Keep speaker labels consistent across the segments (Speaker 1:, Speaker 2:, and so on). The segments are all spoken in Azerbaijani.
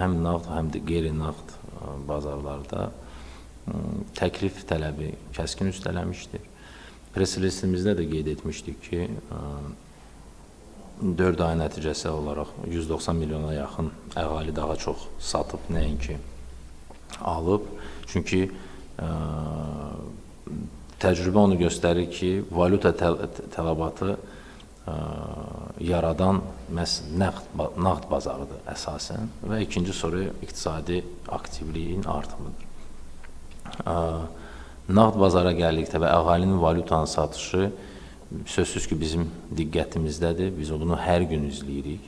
Speaker 1: həm nağd, həm də qeyri-nağd bazarlarda təklif tələbi kəskin üstələmişdir. Press-releasimizdə də qeyd etmişdik ki, 4 ay nəticəsi olaraq 190 milyona yaxın əhali daha çox satıb, nəinki alıb. Çünki təcrübə onu göstərir ki, valyuta tələbatı yaradan məhz nağd bazarıdır əsasən və ikinci soru iqtisadi aktivliyin artımıdır. Nağd bazara gəldikdə və əhalinin valyutanın satışı sözsüz ki, bizim diqqətimizdədir. Biz bunu hər gün izləyirik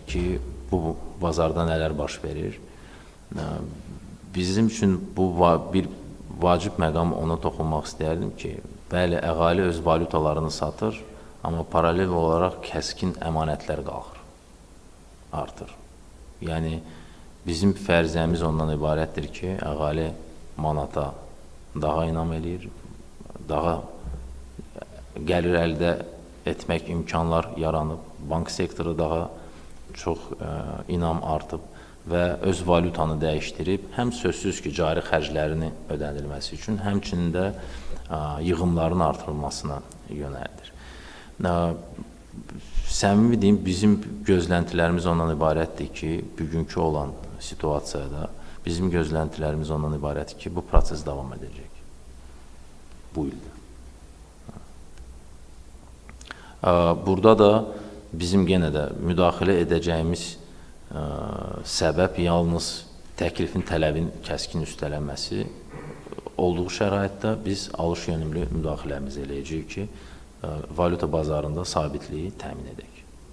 Speaker 1: ki, bu bazarda nələr baş verir. Bizim üçün bu bir vacib məqam, ona toxunmaq istəyərdim ki, bəli, əhali öz valyutalarını satır, amma paralel olaraq kəskin əmanətlər qalxır, artır. Yəni, bizim fərziyyəmiz ondan ibarətdir ki, əhali manata daha inam eləyir, daha gəlir əldə etmək imkanlar yaranıb, bank sektoru daha çox inam artıb və öz valyutanı dəyişdirib, həm sözsüz ki, cari xərclərini ödənilməsi üçün, həmçinin də yığımların artırılmasına yönəldir. Səmimi deyim, bizim gözləntilərimiz ondan ibarətdir ki, bugünkü olan situasiyada bizim gözləntilərimiz ondan ibarətdir ki, bu proses davam edəcək bu ildə. Burada da bizim yenə də müdaxilə edəcəyimiz səbəb yalnız təklifin tələbin kəskin üstələnməsi olduğu şəraitdə biz alış yönümlü müdaxiləmizi eləyəcəyik ki, valyuta bazarında sabitliyi təmin edək.